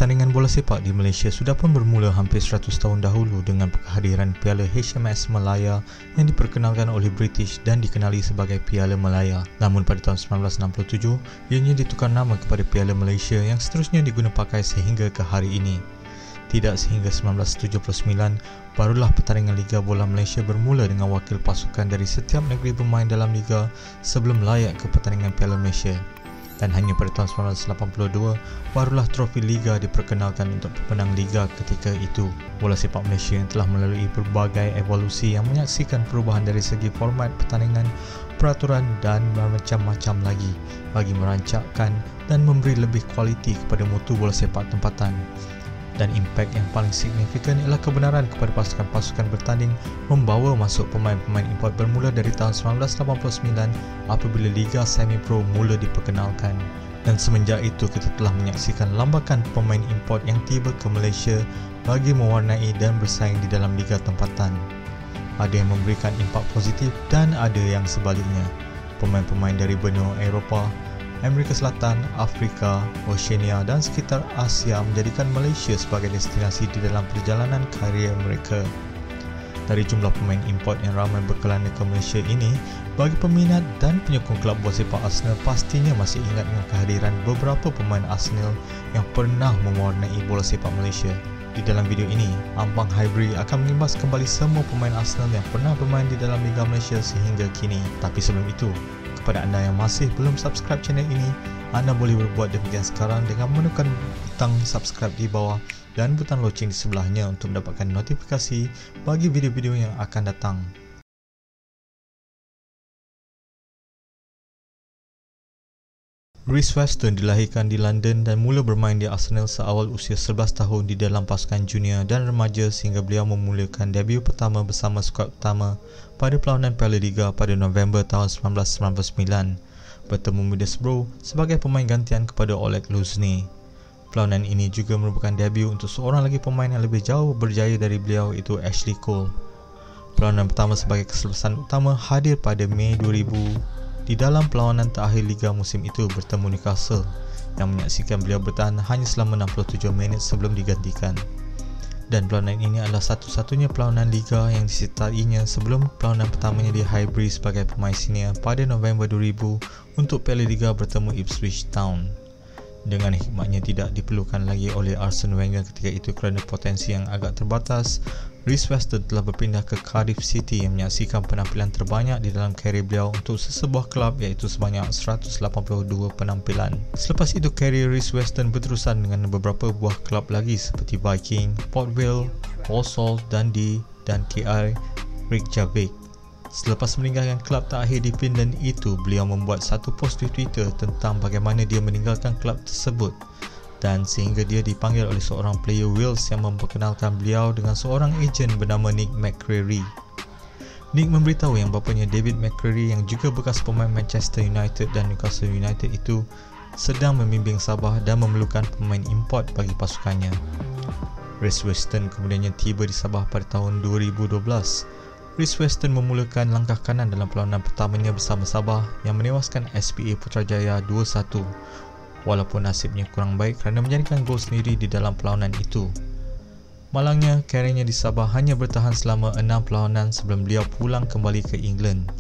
Pertandingan bola sepak di Malaysia sudah pun bermula hampir 100 tahun dahulu dengan kehadiran Piala HMS Malaya yang diperkenalkan oleh British dan dikenali sebagai Piala Malaya. Namun pada tahun 1967, ianya ditukar nama kepada Piala Malaysia yang seterusnya diguna pakai sehingga ke hari ini. Tidak sehingga 1979, barulah pertandingan Liga Bola Malaysia bermula dengan wakil pasukan dari setiap negeri bermain dalam Liga sebelum layak ke pertandingan Piala Malaysia. Dan hanya pada tahun 1982, barulah trofi Liga diperkenalkan untuk pemenang Liga ketika itu. Bola sepak Malaysia yang telah melalui berbagai evolusi yang menyaksikan perubahan dari segi format pertandingan, peraturan dan macam-macam lagi bagi merancangkan dan memberi lebih kualiti kepada mutu bola sepak tempatan. Dan impak yang paling signifikan ialah kebenaran kepada pasukan-pasukan bertanding membawa masuk pemain-pemain import bermula dari tahun 1989 apabila Liga Semi Pro mula diperkenalkan. Dan semenjak itu kita telah menyaksikan lambakan pemain import yang tiba ke Malaysia bagi mewarnai dan bersaing di dalam Liga tempatan. Ada yang memberikan impak positif dan ada yang sebaliknya. Pemain-pemain dari benua Eropah, Amerika Selatan, Afrika, Oceania dan sekitar Asia menjadikan Malaysia sebagai destinasi di dalam perjalanan karier mereka. Dari jumlah pemain import yang ramai berkelana ke Malaysia ini, bagi peminat dan penyokong kelab bola sepak Arsenal pastinya masih ingat dengan kehadiran beberapa pemain Arsenal yang pernah mewarnai bola sepak Malaysia. Di dalam video ini, Ampang Hybri akan mengimbas kembali semua pemain Arsenal yang pernah bermain di dalam Liga Malaysia sehingga kini. Tapi sebelum itu, kepada anda yang masih belum subscribe channel ini, anda boleh berbuat demikian sekarang dengan menekan butang subscribe di bawah dan butang loceng di sebelahnya untuk mendapatkan notifikasi bagi video-video yang akan datang. Reece Weston dilahirkan di London dan mula bermain di Arsenal seawal usia 11 tahun di dalam pasukan junior dan remaja sehingga beliau memulakan debut pertama bersama skuad utama pada perlawanan Piala Liga pada November tahun 1999 bertemu Middlesbrough sebagai pemain gantian kepada Oleg Luzny. Perlawanan ini juga merupakan debut untuk seorang lagi pemain yang lebih jauh berjaya dari beliau, iaitu Ashley Cole. Perlawanan pertama sebagai keselesahan utama hadir pada Mei 2000 di dalam perlawanan terakhir Liga musim itu bertemu Newcastle yang menyaksikan beliau bertahan hanya selama 67 minit sebelum digantikan. Dan perlawanan ini adalah satu-satunya perlawanan Liga yang disertainya sebelum perlawanan pertamanya di Highbury sebagai pemain senior pada November 2000 untuk Piala Liga bertemu Ipswich Town. Dengan hikmatnya tidak diperlukan lagi oleh Arsene Wenger ketika itu kerana potensi yang agak terbatas, Reece Weston telah berpindah ke Cardiff City yang menyaksikan penampilan terbanyak di dalam karier beliau untuk sesebuah kelab iaitu sebanyak 182 penampilan. Selepas itu karier Reece Weston berterusan dengan beberapa buah kelab lagi seperti Viking, Port Vale, Walsall, Dundee dan KR Reykjavik. Selepas meninggalkan kelab terakhir di Finland itu, beliau membuat satu post di Twitter tentang bagaimana dia meninggalkan kelab tersebut dan sehingga dia dipanggil oleh seorang player Wales yang memperkenalkan beliau dengan seorang ejen bernama Nick McCreary. Nick memberitahu yang bapanya David McCreary yang juga bekas pemain Manchester United dan Newcastle United itu sedang membimbing Sabah dan memerlukan pemain import bagi pasukannya. Reece Weston kemudiannya tiba di Sabah pada tahun 2012. Reece Weston memulakan langkah kanan dalam perlawanan pertamanya bersama Sabah yang menewaskan SPA Putrajaya 2-1 walaupun nasibnya kurang baik kerana menjadikan gol sendiri di dalam perlawanan itu. Malangnya, kariernya di Sabah hanya bertahan selama 6 perlawanan sebelum beliau pulang kembali ke England.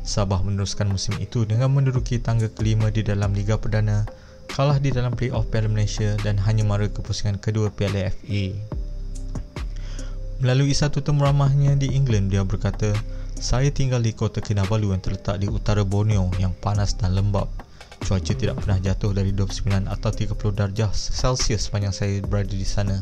Sabah meneruskan musim itu dengan menduduki tangga kelima di dalam Liga Perdana, kalah di dalam play-off Piala Malaysia dan hanya mara ke pusingan kedua Piala FA. Melalui satu temu ramahnya di England, dia berkata, "Saya tinggal di kota Kinabalu yang terletak di utara Borneo yang panas dan lembap. Cuaca tidak pernah jatuh dari 29 atau 30 darjah Celsius sepanjang saya berada di sana.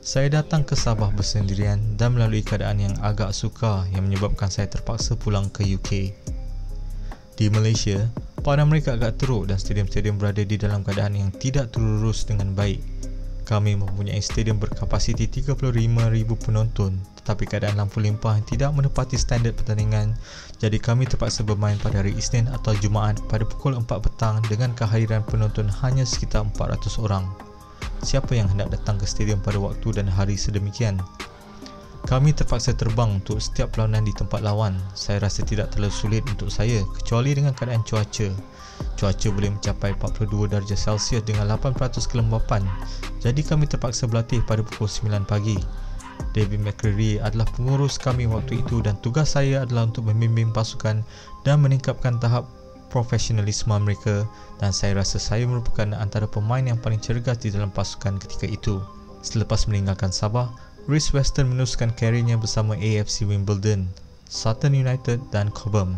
Saya datang ke Sabah bersendirian dan melalui keadaan yang agak sukar yang menyebabkan saya terpaksa pulang ke UK. Di Malaysia, padang mereka agak teruk dan stadium-stadium berada di dalam keadaan yang tidak terurus dengan baik. Kami mempunyai stadium berkapasiti 35,000 penonton tetapi keadaan lampu limpah yang tidak menepati standard pertandingan, jadi kami terpaksa bermain pada hari Isnin atau Jumaat pada pukul 4 petang dengan kehadiran penonton hanya sekitar 400 orang. Siapa yang hendak datang ke stadium pada waktu dan hari sedemikian?" Kami terpaksa terbang untuk setiap perlawanan di tempat lawan. Saya rasa tidak terlalu sulit untuk saya kecuali dengan keadaan cuaca. Cuaca boleh mencapai 42 darjah Celsius dengan 8% kelembapan. Jadi kami terpaksa berlatih pada pukul 9 pagi. David McCreary adalah pengurus kami waktu itu dan tugas saya adalah untuk membimbing pasukan dan meningkatkan tahap profesionalisme mereka, dan saya rasa saya merupakan antara pemain yang paling cergas di dalam pasukan ketika itu. Selepas meninggalkan Sabah, Reece Weston meneruskan kariernya bersama AFC Wimbledon, Sutton United dan Cobham.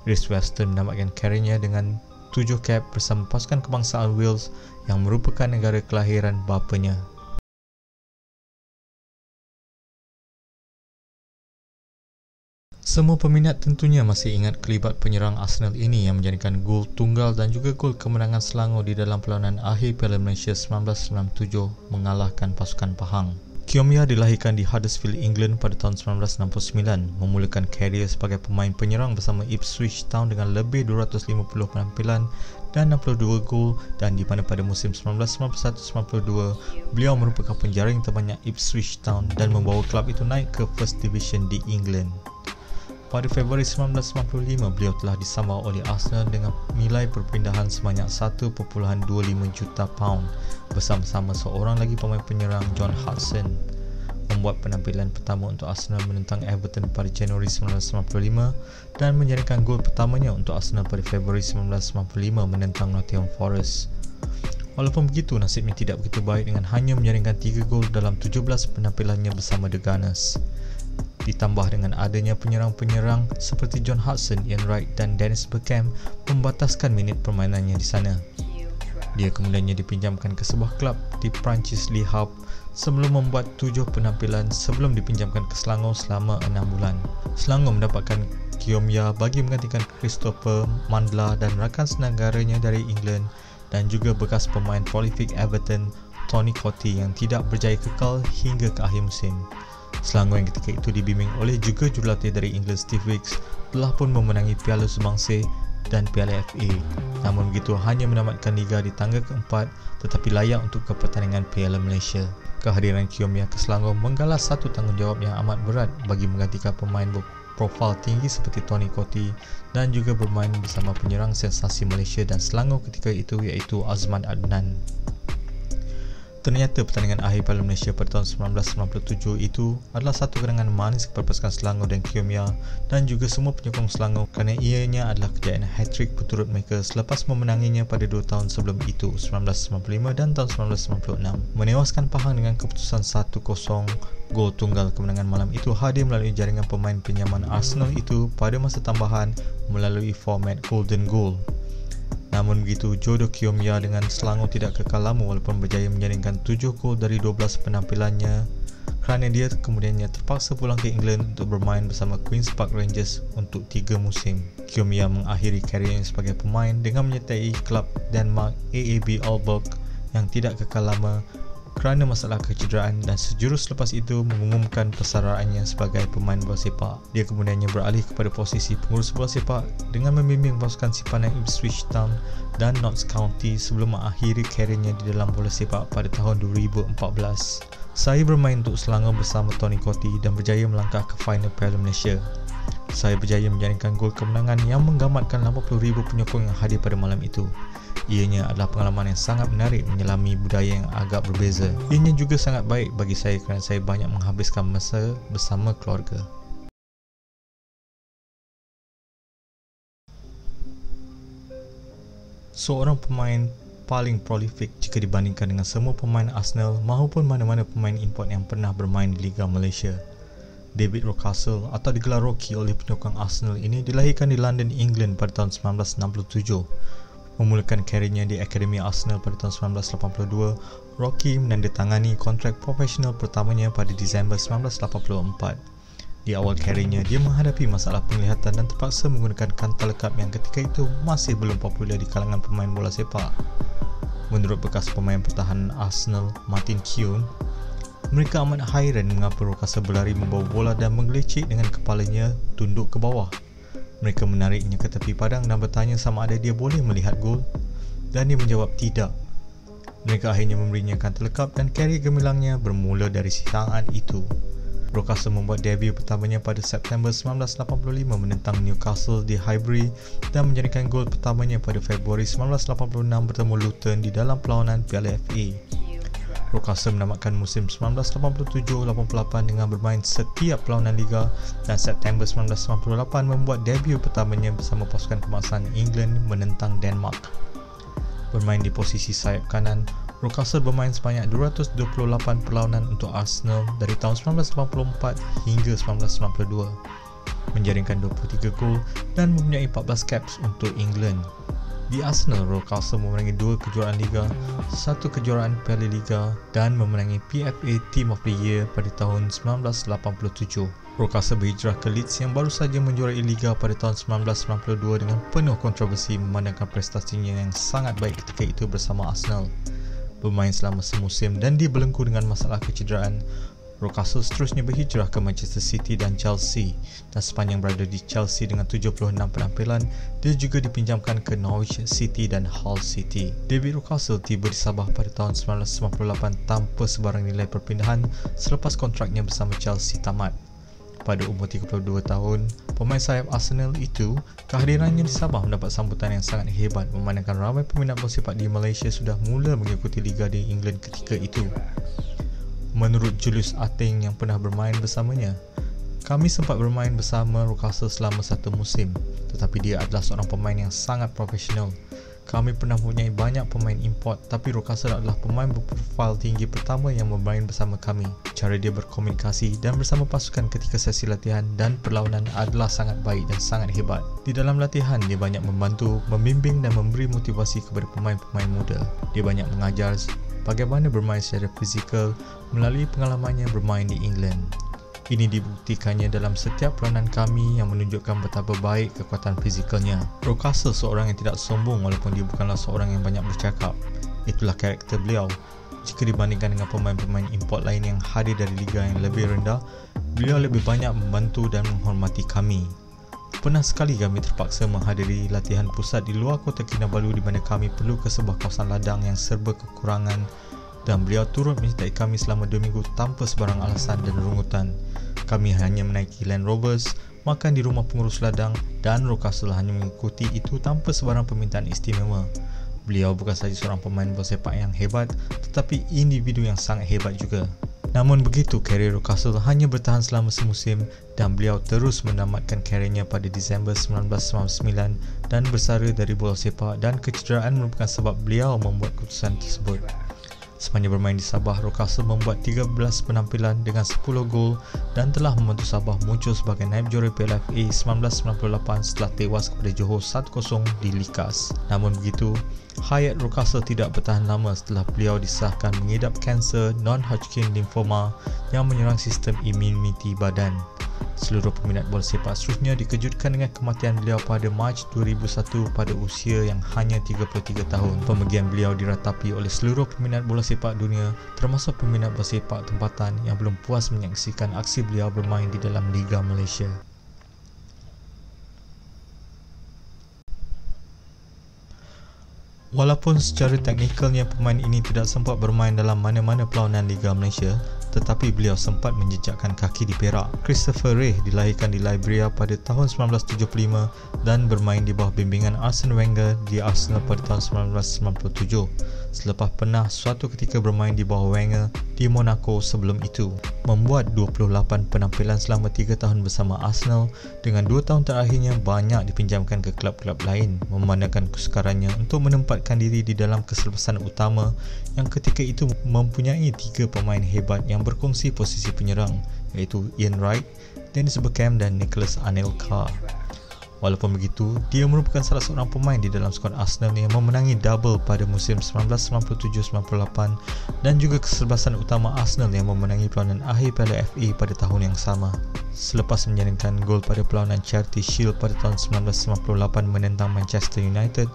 Reece Weston menamatkan kariernya dengan 7 cap bersama pasukan kebangsaan Wales yang merupakan negara kelahiran bapanya. Semua peminat tentunya masih ingat kelibat penyerang Arsenal ini yang menjadikan gol tunggal dan juga gol kemenangan Selangor di dalam perlawanan akhir Piala Malaysia 1997 mengalahkan pasukan Pahang. Kiomia dilahirkan di Huddersfield, England pada tahun 1969, memulakan karier sebagai pemain penyerang bersama Ipswich Town dengan lebih 250 penampilan dan 62 gol, dan di mana pada musim 1991-92 beliau merupakan penjaring terbanyak Ipswich Town dan membawa kelab itu naik ke First Division di England. Pada Februari 1995, beliau telah disambut oleh Arsenal dengan nilai perpindahan sebanyak 1.25 juta pound bersama-sama seorang lagi pemain penyerang, John Hudson. Membuat penampilan pertama untuk Arsenal menentang Everton pada Januari 1995 dan menjadikan gol pertamanya untuk Arsenal pada Februari 1995 menentang Nottingham Forest. Walaupun begitu, nasibnya tidak begitu baik dengan hanya menjaringkan 3 gol dalam 17 penampilannya bersama The Gunners. Ditambah dengan adanya penyerang-penyerang seperti John Hudson, Ian Wright dan Dennis Bergkamp membataskan minit permainannya di sana. Dia kemudiannya dipinjamkan ke sebuah klub di Perancis, Le Havre, sebelum membuat 7 penampilan sebelum dipinjamkan ke Selangor selama 6 bulan. Selangor mendapatkan Kiomia bagi menggantikan Christopher Mandla dan rakan senegaranya dari England dan juga bekas pemain prolific Everton, Tony Cottee, yang tidak berjaya kekal hingga ke akhir musim. Selangor yang ketika itu dibimbing oleh juga jurulatih dari England Steve Wicks telah pun memenangi Piala Sumbangsi dan Piala FA. Namun begitu hanya menamatkan liga di tangga keempat tetapi layak untuk ke pertandingan Piala Malaysia. Kehadiran Kiomia ke Selangor menggalah satu tanggungjawab yang amat berat bagi menggantikan pemain berprofil tinggi seperti Tony Cottee dan juga bermain bersama penyerang sensasi Malaysia dan Selangor ketika itu iaitu Azman Adnan. Ternyata pertandingan akhir Piala Malaysia pada tahun 1997 itu adalah satu kenangan manis kepada pasukan Selangor dan Kiomia dan juga semua penyokong Selangor kerana ianya adalah kejayaan hat-trick berturut mereka selepas memenanginya pada 2 tahun sebelum itu, 1995 dan tahun 1996. Menewaskan Pahang dengan keputusan 1-0. Gol tunggal kemenangan malam itu hadir melalui jaringan pemain pinjaman Arsenal itu pada masa tambahan melalui format Golden Goal. Namun begitu, jodoh Kiomia dengan Selangor tidak kekal lama walaupun berjaya menjaringkan 7 gol dari 12 penampilannya kerana dia kemudiannya terpaksa pulang ke England untuk bermain bersama Queen's Park Rangers untuk 3 musim. Kiomia mengakhiri kariernya sebagai pemain dengan menyertai klub Denmark AAB Aalborg yang tidak kekal lama kerana masalah kecederaan dan sejurus selepas itu mengumumkan persaraannya sebagai pemain bola sepak. Dia kemudiannya beralih kepada posisi pengurus bola sepak dengan membimbing pasukan simpanan Ipswich Town dan Notts County sebelum mengakhiri kariernya di dalam bola sepak pada tahun 2014. Saya bermain untuk Selangor bersama Tony Cottee dan berjaya melangkah ke final Piala Malaysia. Saya berjaya menjaringkan gol kemenangan yang menggamatkan 80,000 penyokong yang hadir pada malam itu. Ianya adalah pengalaman yang sangat menarik menyelami budaya yang agak berbeza. Ianya juga sangat baik bagi saya kerana saya banyak menghabiskan masa bersama keluarga. Seorang pemain paling prolific jika dibandingkan dengan semua pemain Arsenal maupun mana-mana pemain import yang pernah bermain di Liga Malaysia. David Rocastle atau digelar Rocky oleh penyokong Arsenal ini dilahirkan di London, England pada tahun 1967. Memulakan kariernya di Akademi Arsenal pada tahun 1982, Rocky menandatangani kontrak profesional pertamanya pada Disember 1984. Di awal kariernya, dia menghadapi masalah penglihatan dan terpaksa menggunakan kantar lekap yang ketika itu masih belum popular di kalangan pemain bola sepak. Menurut bekas pemain pertahanan Arsenal, Martin Keown, mereka amat hairan mengapa Rocastle berlari membawa bola dan menggelecek dengan kepalanya tunduk ke bawah. Mereka menariknya ke tepi padang dan bertanya sama ada dia boleh melihat gol, dan dia menjawab tidak. Mereka akhirnya memberinya kantar lekap dan karier gemilangnya bermula dari saat itu. Rocastle membuat debut pertamanya pada September 1985 menentang Newcastle di Highbury dan menjadikan gol pertamanya pada Februari 1986 bertemu Luton di dalam perlawanan Piala FA. Rocastle menamatkan musim 1987-88 dengan bermain setiap perlawanan Liga dan September 1998 membuat debut pertamanya bersama pasukan kebangsaan England menentang Denmark. Bermain di posisi sayap kanan, Rocastle bermain sebanyak 228 perlawanan untuk Arsenal dari tahun 1984 hingga 1992, menjaringkan 23 gol dan mempunyai 14 caps untuk England. Di Arsenal, Rocastle memenangi 2 kejuaraan Liga, 1 kejuaraan Piala Liga dan memenangi PFA Team of the Year pada tahun 1987. Rocastle berhijrah ke Leeds yang baru saja menjuarai Liga pada tahun 1992 dengan penuh kontroversi memandangkan prestasinya yang sangat baik ketika itu bersama Arsenal. Bermain selama semusim dan dibelenggu dengan masalah kecederaan, Rocastle seterusnya berhijrah ke Manchester City dan Chelsea, dan sepanjang berada di Chelsea dengan 76 penampilan, dia juga dipinjamkan ke Norwich City dan Hull City. David Rocastle tiba di Sabah pada tahun 1998 tanpa sebarang nilai perpindahan selepas kontraknya bersama Chelsea tamat. Pada umur 32 tahun, pemain sayap Arsenal itu, kehadirannya di Sabah mendapat sambutan yang sangat hebat memandangkan ramai peminat bola sepak di Malaysia sudah mula mengikuti Liga di England ketika itu. Menurut Julius Ating yang pernah bermain bersamanya, kami sempat bermain bersama Rocastle selama 1 musim, tetapi dia adalah seorang pemain yang sangat profesional. Kami pernah mempunyai banyak pemain import, tapi Rocastle adalah pemain berprofil tinggi pertama yang bermain bersama kami. Cara dia berkomunikasi dan bersama pasukan ketika sesi latihan dan perlawanan adalah sangat baik dan sangat hebat. Di dalam latihan, dia banyak membantu, membimbing dan memberi motivasi kepada pemain-pemain muda. Dia banyak mengajar bagaimana bermain secara fizikal melalui pengalamannya bermain di England. Ini dibuktikannya dalam setiap peranan kami yang menunjukkan betapa baik kekuatan fizikalnya. Rocastle seorang yang tidak sombong walaupun dia bukanlah seorang yang banyak bercakap. Itulah karakter beliau. Jika dibandingkan dengan pemain-pemain import lain yang hadir dari liga yang lebih rendah, beliau lebih banyak membantu dan menghormati kami. Pernah sekali kami terpaksa menghadiri latihan pusat di luar kota Kinabalu di mana kami perlu ke sebuah kawasan ladang yang serba kekurangan dan beliau turut menyertai kami selama 2 minggu tanpa sebarang alasan dan rungutan. Kami hanya menaiki Land Rovers, makan di rumah pengurus ladang dan Rocastle hanya mengikuti itu tanpa sebarang permintaan istimewa. Beliau bukan sahaja seorang pemain bola sepak yang hebat, tetapi individu yang sangat hebat juga. Namun begitu, karier Rocastle hanya bertahan selama semusim dan beliau terus menamatkan kariernya pada Disember 1999 dan bersara dari bola sepak dan kecederaan merupakan sebab beliau membuat keputusan tersebut. Sepanjang bermain di Sabah, Rocastle membuat 13 penampilan dengan 10 gol dan telah membantu Sabah muncul sebagai naib juara Piala FA 1998 setelah tewas kepada Johor 1-0 di Likas. Namun begitu, hayat Rocastle tidak bertahan lama setelah beliau disahkan mengidap kanser non-Hodgkin lymphoma yang menyerang sistem imuniti badan. Seluruh peminat bola sepak seterusnya dikejutkan dengan kematian beliau pada Mac 2001 pada usia yang hanya 33 tahun. Pemergian beliau diratapi oleh seluruh peminat bola sepak dunia, termasuk peminat bola sepak tempatan yang belum puas menyaksikan aksi beliau bermain di dalam Liga Malaysia. Walaupun secara teknikalnya pemain ini tidak sempat bermain dalam mana-mana perlawanan Liga Malaysia, tetapi beliau sempat menjejakkan kaki di Perak. Christopher Wreh dilahirkan di Liberia pada tahun 1975 dan bermain di bawah bimbingan Arsene Wenger di Arsenal pada tahun 1997. Selepas pernah suatu ketika bermain di bawah Wenger di Monaco sebelum itu. Membuat 28 penampilan selama 3 tahun bersama Arsenal, dengan 2 tahun terakhirnya banyak dipinjamkan ke klub-klub lain, memandangkan kesukarannya untuk menempatkan diri di dalam keselepasan utama yang ketika itu mempunyai 3 pemain hebat yang berkongsi posisi penyerang, iaitu Ian Wright, Dennis Bergkamp dan Nicholas Anelka. Walaupun begitu, dia merupakan salah seorang pemain di dalam skuad Arsenal yang memenangi double pada musim 1997-98 dan juga kesebelasan utama Arsenal yang memenangi perlawanan akhir Piala FA pada tahun yang sama. Selepas menjaringkan gol pada perlawanan Charity Shield pada tahun 1998 menentang Manchester United,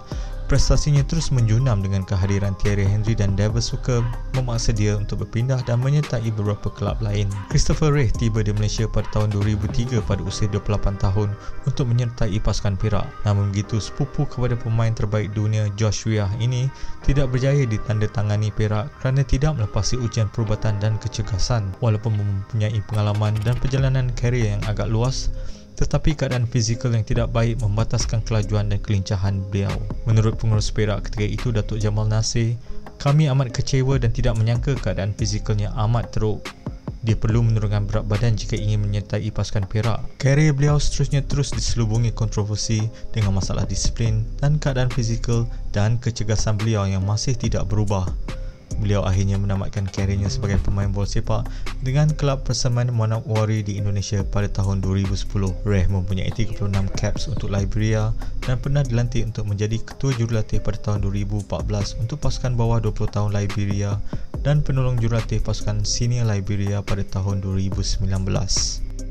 Prestasinya terus menjunam dengan kehadiran Thierry Henry dan David Suker memaksa dia untuk berpindah dan menyertai beberapa kelab lain. Christopher Reid tiba di Malaysia pada tahun 2003 pada usia 28 tahun untuk menyertai pasukan Perak. Namun begitu, sepupu kepada pemain terbaik dunia Josh Weah ini tidak berjaya ditandatangani Perak kerana tidak melepasi ujian perubatan dan kecergasan. Walaupun mempunyai pengalaman dan perjalanan karier yang agak luas, tetapi keadaan fizikal yang tidak baik membataskan kelajuan dan kelincahan beliau. Menurut pengurus Perak ketika itu, Datuk Jamal Nasir, kami amat kecewa dan tidak menyangka keadaan fizikalnya amat teruk. Dia perlu menurunkan berat badan jika ingin menyertai pasukan Perak. Karier beliau seterusnya terus diselubungi kontroversi dengan masalah disiplin dan keadaan fizikal dan kecergasan beliau yang masih tidak berubah. Beliau akhirnya menamatkan kariernya sebagai pemain bola sepak dengan kelab Persamaan Manokwari di Indonesia pada tahun 2010. Reid mempunyai 36 caps untuk Liberia dan pernah dilantik untuk menjadi ketua jurulatih pada tahun 2014 untuk pasukan bawah 20 tahun Liberia dan penolong jurulatih pasukan senior Liberia pada tahun 2019.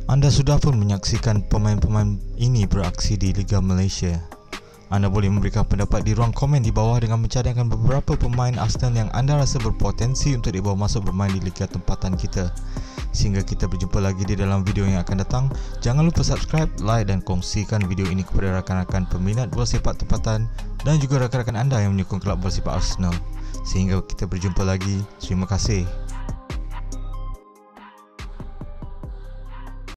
Anda sudah pun menyaksikan pemain-pemain ini beraksi di Liga Malaysia. Anda boleh memberikan pendapat di ruang komen di bawah dengan mencadangkan beberapa pemain Arsenal yang anda rasa berpotensi untuk dibawa masuk bermain di liga tempatan kita. Sehingga kita berjumpa lagi di dalam video yang akan datang, jangan lupa subscribe, like dan kongsikan video ini kepada rakan-rakan peminat bola sepak tempatan dan juga rakan-rakan anda yang menyokong kelab bola sepak Arsenal. Sehingga kita berjumpa lagi, terima kasih.